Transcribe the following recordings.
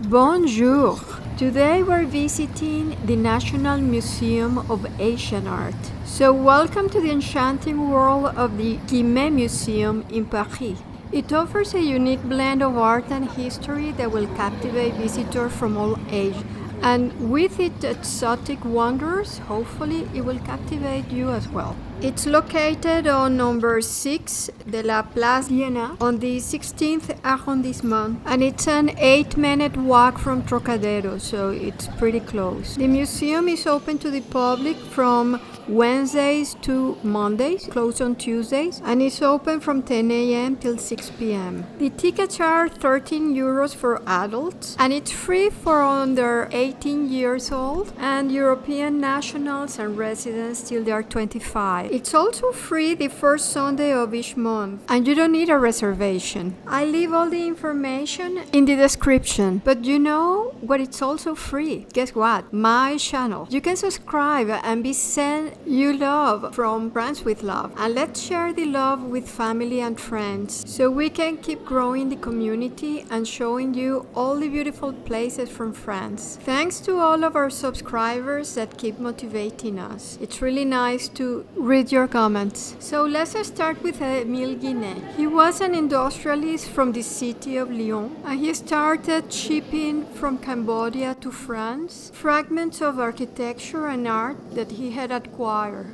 Bonjour! Today we're visiting the National Museum of Asian Art. So welcome to the enchanting world of the Guimet Museum in Paris. It offers a unique blend of art and history that will captivate visitors from all ages. And with its exotic wonders, hopefully it will captivate you as well. It's located on number 6 de la Place Viena on the 16th arrondissement, and it's an 8-minute walk from Trocadero, so it's pretty close. The museum is open to the public from Wednesdays to Mondays, closed on Tuesdays, and it's open from 10 a.m. till 6 p.m. The tickets are 13 euros for adults, and it's free for under 18 years old and European nationals and residents till they are 25. It's also free the first Sunday of each month, and you don't need a reservation. I leave all the information in the description, but you know what, it's also free. Guess what? My channel. You can subscribe and be sent you love from Friends with Love, and let's share the love with family and friends so we can keep growing the community and showing you all the beautiful places from France. Thanks to all of our subscribers that keep motivating us. It's really nice to read your comments. So let's start with Émile Guinet. He was an industrialist from the city of Lyon, and he started shipping from Cambodia to France fragments of architecture and art that he had acquired.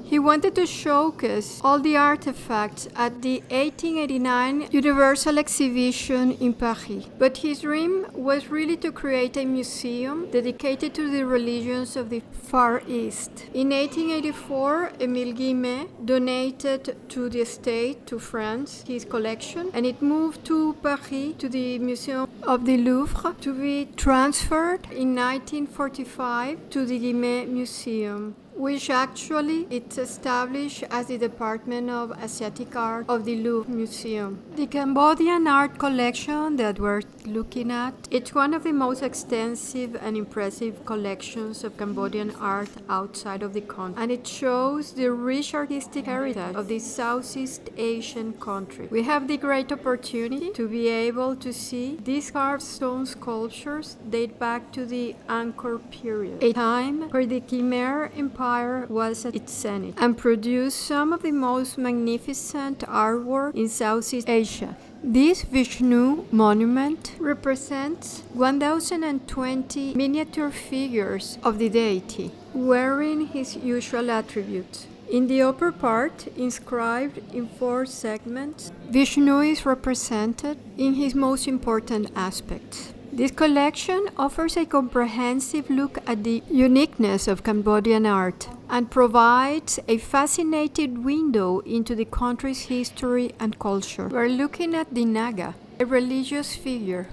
He wanted to showcase all the artifacts at the 1889 Universal Exhibition in Paris. But his dream was really to create a museum dedicated to the religions of the Far East. In 1884, Émile Guimet donated to the state, to France, his collection, and it moved to Paris, to the Museum of the Louvre, to be transferred in 1945 to the Guimet Museum, which actually it's established as the Department of Asiatic Art of the Louvre Museum. The Cambodian art collection that we're looking at, it's one of the most extensive and impressive collections of Cambodian art outside of the country, and it shows the rich artistic heritage of this Southeast Asian country. We have the great opportunity to be able to see these carved stone sculptures date back to the Angkor period, a time where the Khmer Empire was at its zenith, and produced some of the most magnificent artwork in Southeast Asia. This Vishnu monument represents 1,020 miniature figures of the deity, wearing his usual attributes. In the upper part, inscribed in 4 segments, Vishnu is represented in his most important aspects. This collection offers a comprehensive look at the uniqueness of Cambodian art and provides a fascinating window into the country's history and culture. We're looking at the Naga, a religious figure.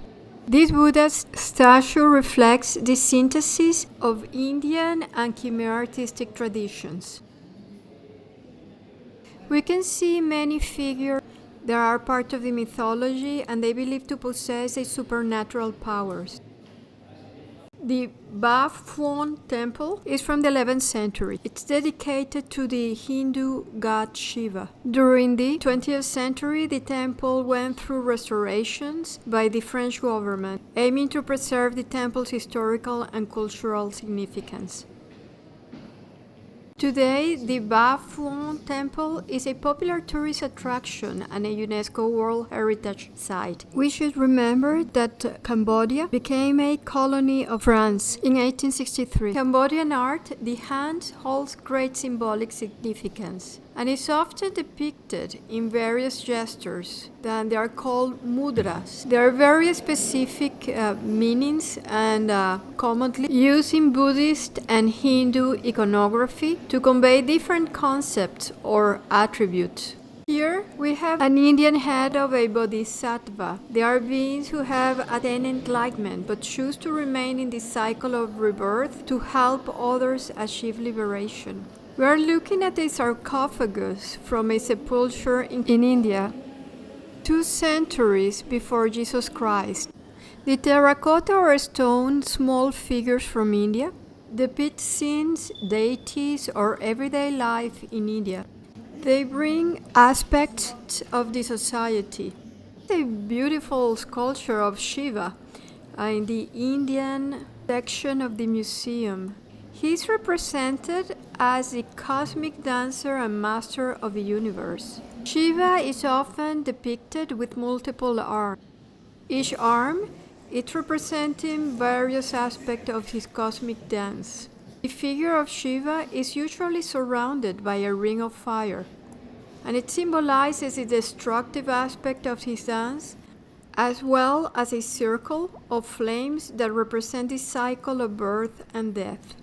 This Buddha's statue reflects the synthesis of Indian and Khmer artistic traditions. We can see many figures that are part of the mythology, and they believe to possess a supernatural powers. The Ba Phuong Temple is from the 11th century. It's dedicated to the Hindu god Shiva. During the 20th century, the temple went through restorations by the French government, aiming to preserve the temple's historical and cultural significance. Today, the Ba Phuong Temple is a popular tourist attraction and a UNESCO World Heritage Site. We should remember that Cambodia became a colony of France in 1863. Cambodian art, the hand holds great symbolic significance and is often depicted in various gestures. Then they are called mudras. There are very specific meanings and commonly used in Buddhist and Hindu iconography to convey different concepts or attributes. Here we have an Indian head of a bodhisattva. They are beings who have attained enlightenment but choose to remain in the cycle of rebirth to help others achieve liberation. We are looking at a sarcophagus from a sepulchre in India, 2 centuries before Jesus Christ. The terracotta or stone small figures from India depict scenes, deities, or everyday life in India. They bring aspects of the society. A beautiful sculpture of Shiva in the Indian section of the museum. He is represented as the cosmic dancer and master of the universe. Shiva is often depicted with multiple arms. Each arm is representing various aspects of his cosmic dance. The figure of Shiva is usually surrounded by a ring of fire, and it symbolizes the destructive aspect of his dance, as well as a circle of flames that represent the cycle of birth and death.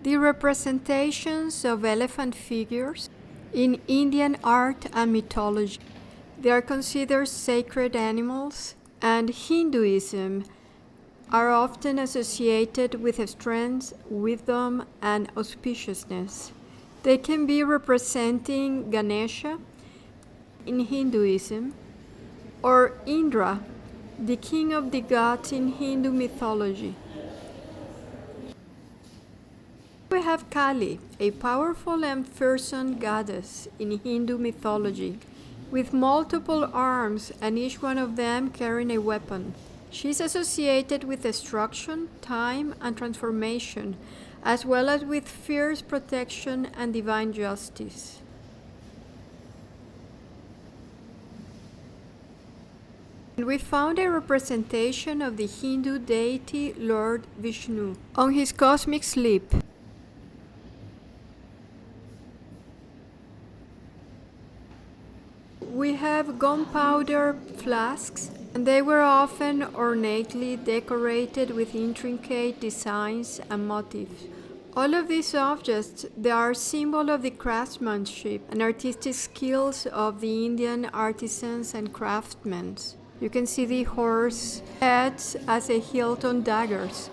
The representations of elephant figures in Indian art and mythology. They are considered sacred animals, and Hinduism are often associated with strength, wisdom, and auspiciousness. They can be representing Ganesha in Hinduism, or Indra, the king of the gods in Hindu mythology. We have Kali, a powerful and fearsome goddess in Hindu mythology, with multiple arms and each one of them carrying a weapon. She is associated with destruction, time, and transformation, as well as with fierce protection and divine justice. And we found a representation of the Hindu deity Lord Vishnu on his cosmic sleep. We have gunpowder flasks, and they were often ornately decorated with intricate designs and motifs. All of these objects, they are symbol of the craftsmanship and artistic skills of the Indian artisans and craftsmen. You can see the horse heads as a hilt on daggers.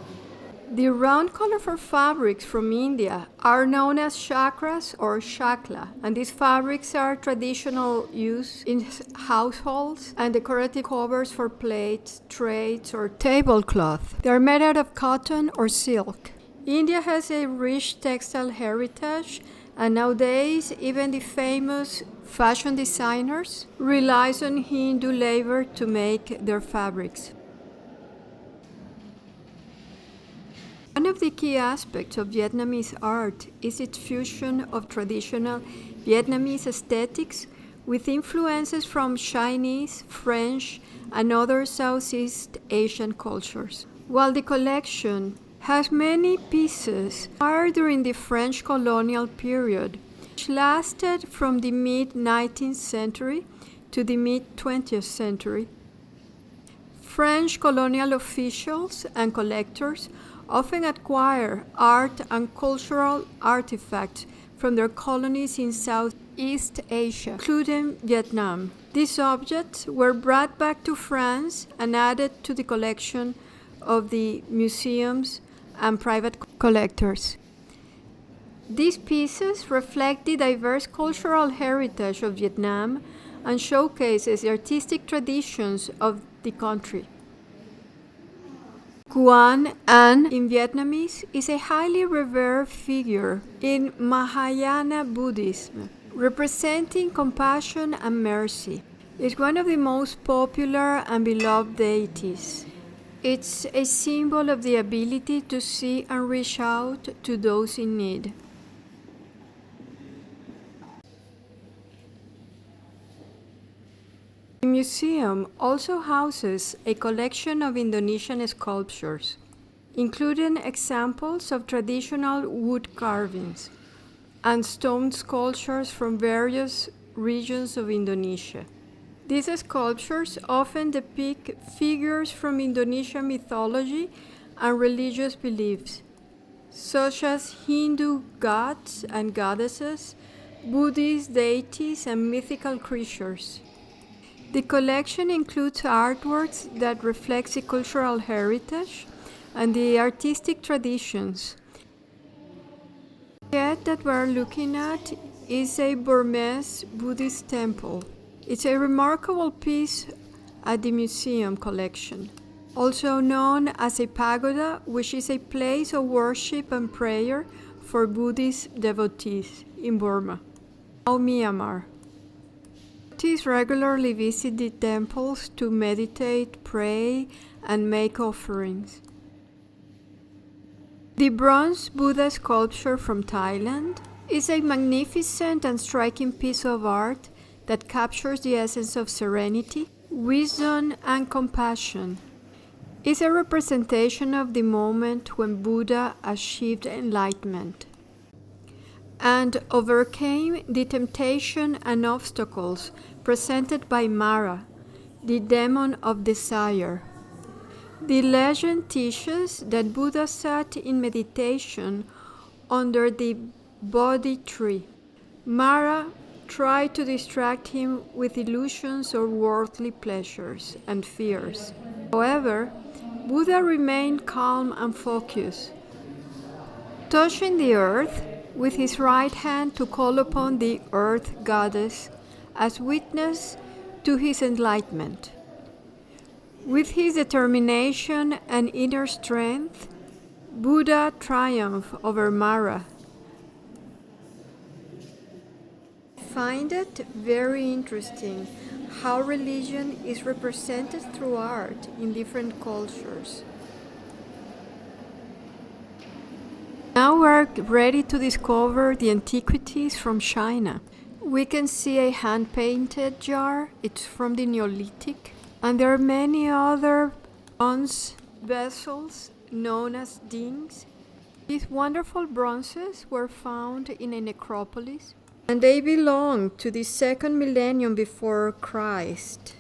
The round colorful fabrics from India are known as chakras or shakla, and these fabrics are traditional use in households and decorative covers for plates, trays, or tablecloth. They are made out of cotton or silk. India has a rich textile heritage, and nowadays even the famous fashion designers relies on Hindu labor to make their fabrics. One of the key aspects of Vietnamese art is its fusion of traditional Vietnamese aesthetics with influences from Chinese, French, and other Southeast Asian cultures. While the collection has many pieces acquired during the French colonial period, which lasted from the mid-19th century to the mid-20th century, French colonial officials and collectors often acquire art and cultural artifacts from their colonies in Southeast Asia, including Vietnam. These objects were brought back to France and added to the collection of the museums and private collectors. These pieces reflect the diverse cultural heritage of Vietnam and showcases the artistic traditions of the country. Quan An in Vietnamese is a highly revered figure in Mahayana Buddhism, representing compassion and mercy. It's one of the most popular and beloved deities. It's a symbol of the ability to see and reach out to those in need. The museum also houses a collection of Indonesian sculptures, including examples of traditional wood carvings and stone sculptures from various regions of Indonesia. These sculptures often depict figures from Indonesian mythology and religious beliefs, such as Hindu gods and goddesses, Buddhist deities, and mythical creatures. The collection includes artworks that reflect the cultural heritage and the artistic traditions. The object that we're looking at is a Burmese Buddhist temple. It's a remarkable piece at the museum collection, also known as a pagoda, which is a place of worship and prayer for Buddhist devotees in Burma. Now, Myanmar. devotees regularly visit the temples to meditate, pray, and make offerings. The bronze Buddha sculpture from Thailand is a magnificent and striking piece of art that captures the essence of serenity, wisdom, and compassion. It's a representation of the moment when Buddha achieved enlightenment and overcame the temptation and obstacles presented by Mara, the demon of desire. The legend teaches that Buddha sat in meditation under the Bodhi tree. Mara tried to distract him with illusions or worldly pleasures and fears. However, Buddha remained calm and focused, touching the earth with his right hand to call upon the earth goddess as witness to his enlightenment. With his determination and inner strength, Buddha triumphed over Mara. I find it very interesting how religion is represented through art in different cultures. Now we're ready to discover the antiquities from China. We can see a hand-painted jar. It's from the Neolithic. And there are many other bronze vessels known as dings. These wonderful bronzes were found in a necropolis, and they belong to the second millennium before Christ.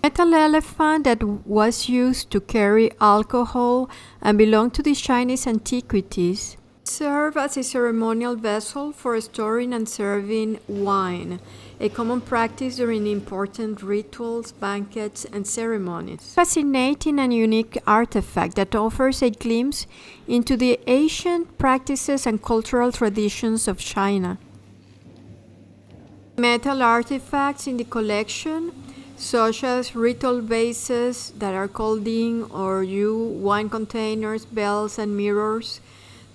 Metal elephant that was used to carry alcohol and belonged to the Chinese antiquities served as a ceremonial vessel for storing and serving wine, a common practice during important rituals, banquets, and ceremonies. Fascinating and unique artifact that offers a glimpse into the ancient practices and cultural traditions of China. Metal artifacts in the collection, such as ritual vases that are called ding or yu, wine containers, bells, and mirrors.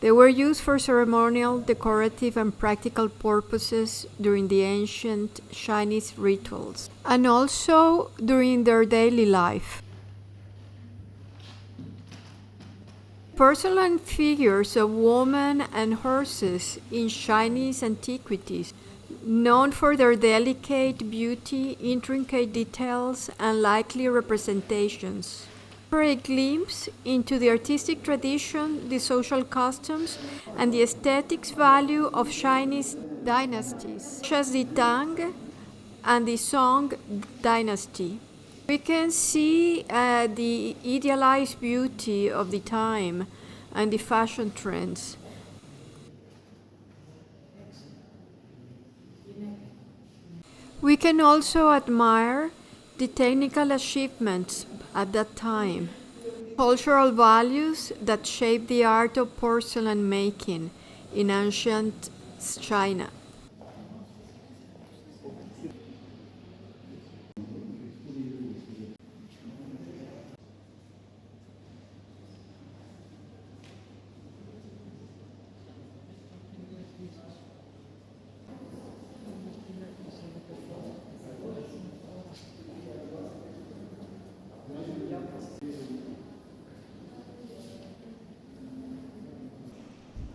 They were used for ceremonial, decorative, and practical purposes during the ancient Chinese rituals, and also during their daily life. Porcelain figures of women and horses in Chinese antiquities, known for their delicate beauty, intricate details, and likely representations. For a glimpse into the artistic tradition, the social customs, and the aesthetics value of Chinese dynasties, such as the Tang and the Song dynasty. We can see the idealized beauty of the time and the fashion trends. We can also admire the technical achievements at that time, cultural values that shaped the art of porcelain making in ancient China.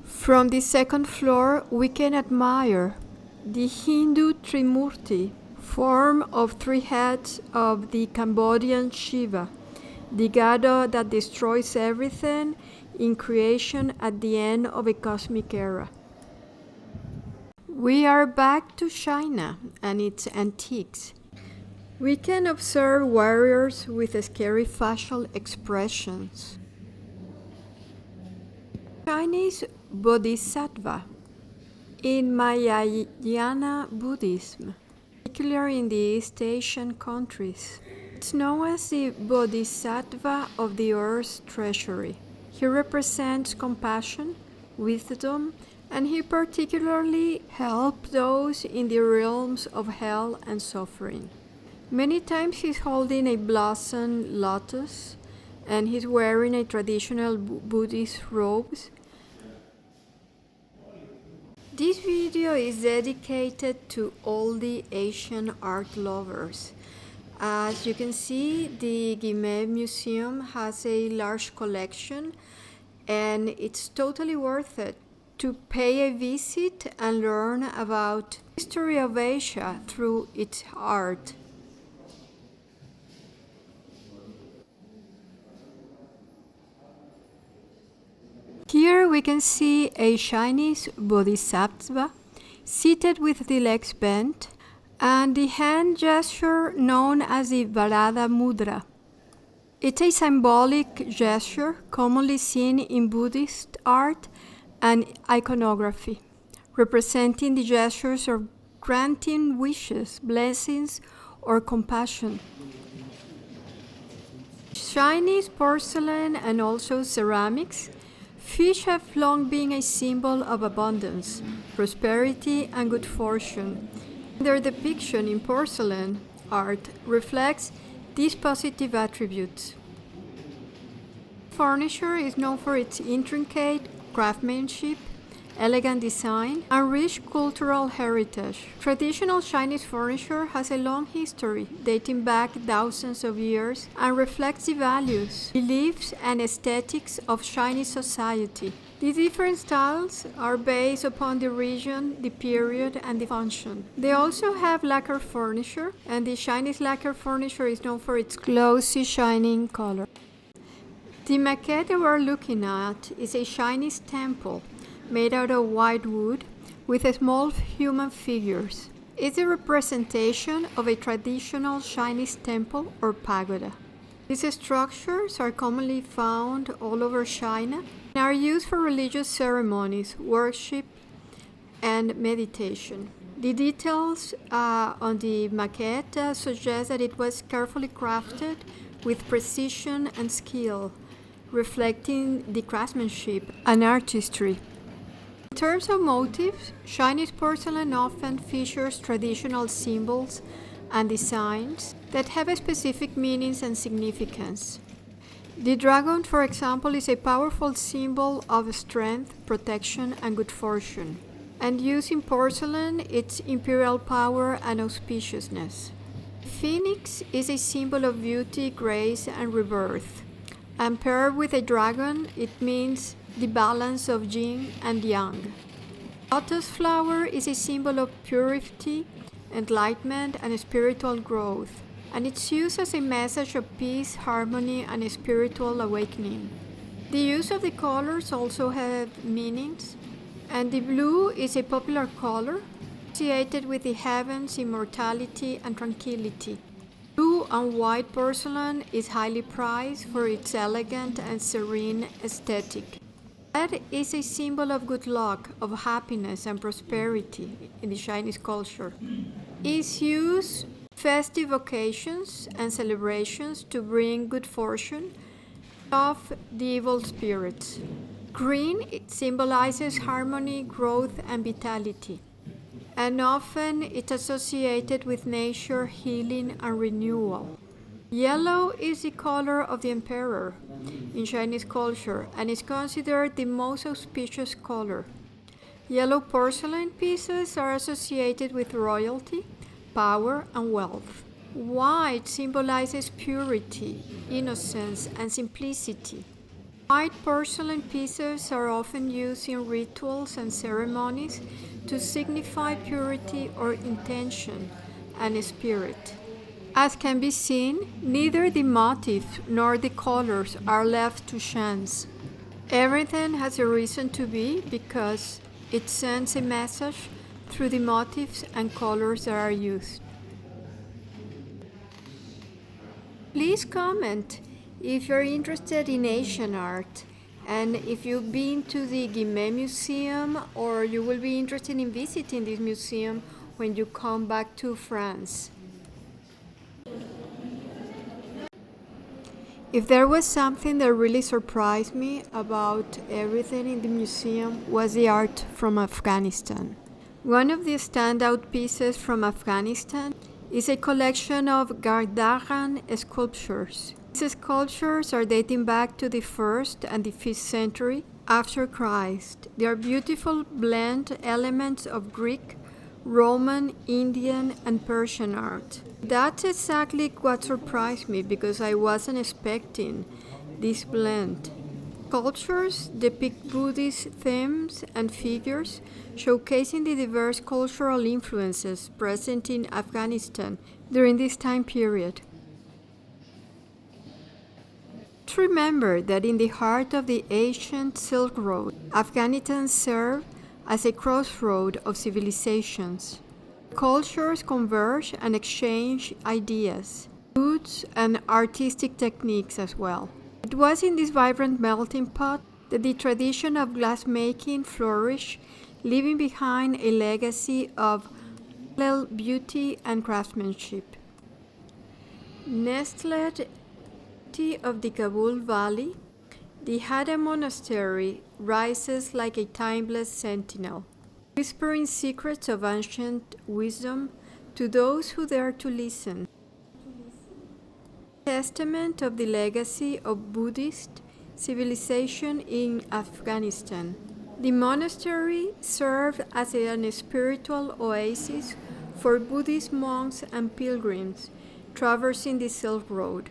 From the second floor, we can admire the Hindu Trimurti, form of three heads of the Cambodian Shiva, the god that destroys everything in creation at the end of a cosmic era. We are back to China and its antiques. We can observe warriors with scary facial expressions. Chinese Bodhisattva in Mahayana Buddhism, particularly in the East Asian countries. It's known as the Bodhisattva of the Earth's treasury. He represents compassion, wisdom, and he particularly helped those in the realms of hell and suffering. Many times he's holding a blossomed lotus and he's wearing a traditional Buddhist robes. This video is dedicated to all the Asian art lovers. As you can see, the Guimet Museum has a large collection, and it's totally worth it to pay a visit and learn about the history of Asia through its art. Here we can see a Chinese bodhisattva seated with the legs bent and the hand gesture known as the Varada Mudra. It's a symbolic gesture commonly seen in Buddhist art and iconography, representing the gestures of granting wishes, blessings, or compassion. Chinese porcelain and also ceramics, fish have long been a symbol of abundance, prosperity, and good fortune. Their depiction in porcelain art reflects these positive attributes. Furniture is known for its intricate craftsmanship, elegant design, and rich cultural heritage. Traditional Chinese furniture has a long history, dating back thousands of years, and reflects the values, beliefs, and aesthetics of Chinese society. These different styles are based upon the region, the period, and the function. They also have lacquer furniture, and the Chinese lacquer furniture is known for its glossy, shining color. The maquette that we're looking at is a Chinese temple made out of white wood with small human figures. It's a representation of a traditional Chinese temple or pagoda. These structures are commonly found all over China and are used for religious ceremonies, worship, and meditation. The details on the maquette suggest that it was carefully crafted with precision and skill, reflecting the craftsmanship and artistry. In terms of motifs, Chinese porcelain often features traditional symbols and designs that have a specific meanings and significance. The dragon, for example, is a powerful symbol of strength, protection, and good fortune, and used in porcelain, its imperial power and auspiciousness. Phoenix is a symbol of beauty, grace, and rebirth, and paired with a dragon, it means the balance of yin and yang. Lotus flower is a symbol of purity, enlightenment, and spiritual growth, and it's used as a message of peace, harmony, and spiritual awakening. The use of the colors also have meanings, and the blue is a popular color associated with the heavens, immortality, and tranquility. Blue and white porcelain is highly prized for its elegant and serene aesthetic. Red is a symbol of good luck, of happiness and prosperity in the Chinese culture. It is used festive occasions and celebrations to bring good fortune off the evil spirits. Green it symbolizes harmony, growth, and vitality, and often it's associated with nature, healing, and renewal. Yellow is the color of the emperor in Chinese culture and is considered the most auspicious color. Yellow porcelain pieces are associated with royalty, power, and wealth. White symbolizes purity, innocence, and simplicity. White porcelain pieces are often used in rituals and ceremonies to signify purity or intention and spirit. As can be seen, neither the motif nor the colors are left to chance. Everything has a reason to be because it sends a message through the motifs and colors that are used. Please comment if you're interested in Asian art and if you've been to the Guimet Museum or you will be interested in visiting this museum when you come back to France. If there was something that really surprised me about everything in the museum was the art from Afghanistan. One of the standout pieces from Afghanistan is a collection of Gardaran sculptures. These sculptures are dating back to the 1st and the 5th century after Christ. They are beautiful blend elements of Greek, Roman, Indian, and Persian art. That's exactly what surprised me because I wasn't expecting this blend. Sculptures depict Buddhist themes and figures, showcasing the diverse cultural influences present in Afghanistan during this time period. Let's remember that in the heart of the ancient Silk Road, Afghanistan served as a crossroad of civilizations. Cultures converge and exchange ideas, foods, and artistic techniques as well. It was in this vibrant melting pot that the tradition of glassmaking flourished, leaving behind a legacy of unparalleled beauty and craftsmanship. Nestled of the Kabul Valley, the Hada Monastery rises like a timeless sentinel, whispering secrets of ancient wisdom to those who dare to listen. Testament of the legacy of Buddhist civilization in Afghanistan. The monastery served as a spiritual oasis for Buddhist monks and pilgrims traversing the Silk Road.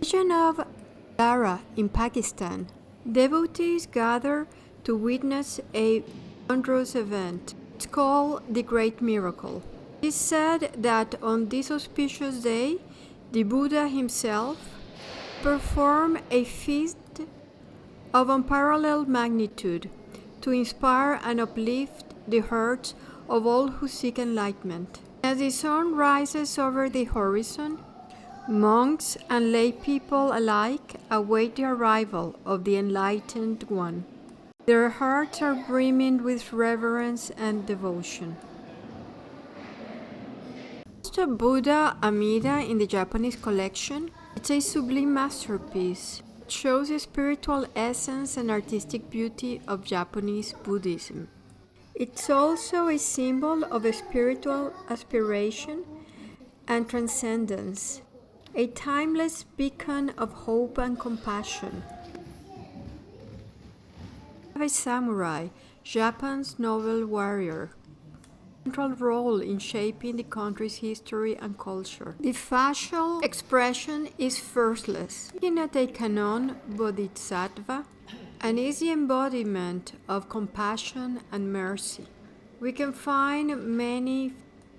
The region of Dara in Pakistan, devotees gather to witness a wondrous event. It's called the Great Miracle. It is said that on this auspicious day, the Buddha himself performed a feast of unparalleled magnitude to inspire and uplift the hearts of all who seek enlightenment. As the sun rises over the horizon, monks and lay people alike await the arrival of the enlightened one. Their hearts are brimming with reverence and devotion. The Buddha Amida in the Japanese collection, it's a sublime masterpiece. It shows the spiritual essence and artistic beauty of Japanese Buddhism. It's also a symbol of a spiritual aspiration and transcendence, a timeless beacon of hope and compassion. A samurai, Japan's noble warrior, central role in shaping the country's history and culture. The facial expression is first,less, looking at a Kannon Bodhisattva, and is the embodiment of compassion and mercy. We can find many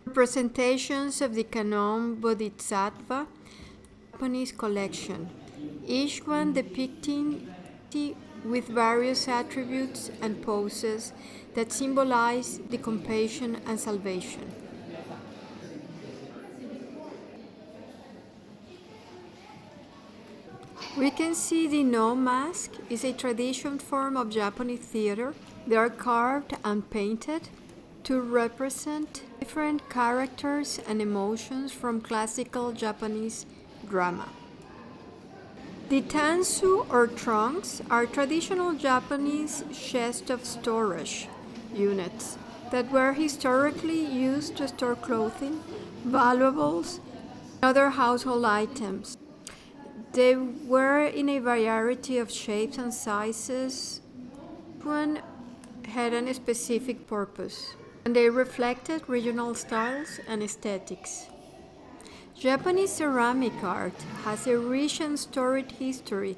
representations of the Kannon Bodhisattva in Japanese collection, each one depicting with various attributes and poses that symbolize the compassion and salvation. We can see the No mask is a traditional form of Japanese theater. They are carved and painted to represent different characters and emotions from classical Japanese drama. The tansu or trunks are traditional Japanese chest of storage units that were historically used to store clothing, valuables, and other household items. They were in a variety of shapes and sizes. One had a specific purpose, and they reflected regional styles and aesthetics. Japanese ceramic art has a rich and storied history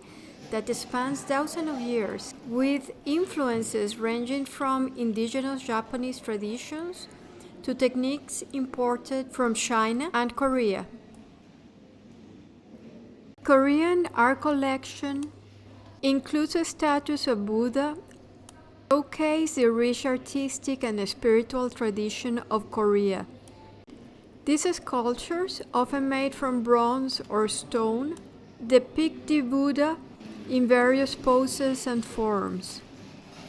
that spans thousands of years, with influences ranging from indigenous Japanese traditions to techniques imported from China and Korea. Korean art collection includes a statue of Buddha, showcase the rich artistic and spiritual tradition of Korea. These sculptures, often made from bronze or stone, depict the Buddha in various poses and forms,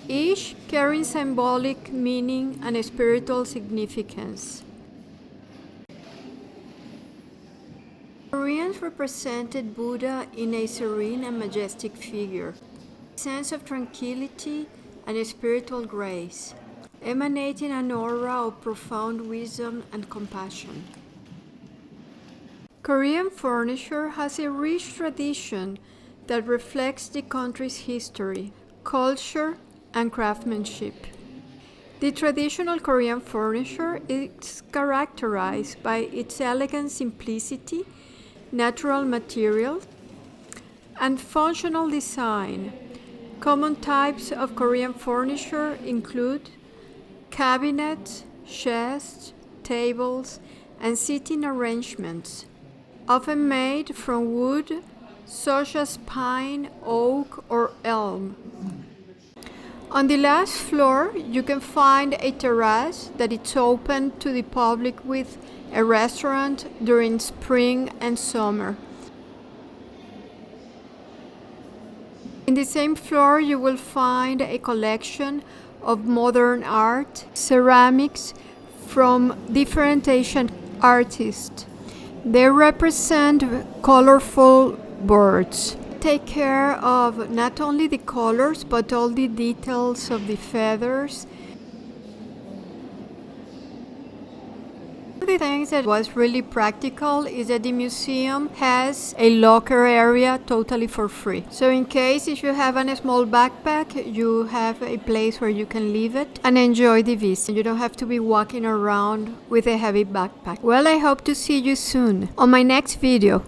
each carrying symbolic meaning and spiritual significance. Koreans represented Buddha in a serene and majestic figure, a sense of tranquility and spiritual grace, emanating an aura of profound wisdom and compassion. Korean furniture has a rich tradition that reflects the country's history, culture, and craftsmanship. The traditional Korean furniture is characterized by its elegant simplicity, natural materials, and functional design. Common types of Korean furniture include cabinets, chests, tables, and seating arrangements, often made from wood such as pine, oak, or elm. On the last floor, you can find a terrace that is open to the public with a restaurant during spring and summer. In the same floor, you will find a collection of modern art, ceramics from different Asian artists. They represent colorful birds. Take care of not only the colors but all the details of the feathers. One of the things that was really practical is that the museum has a locker area totally for free. So in case if you have a small backpack, you have a place where you can leave it and enjoy the visit. You don't have to be walking around with a heavy backpack. Well, I hope to see you soon on my next video.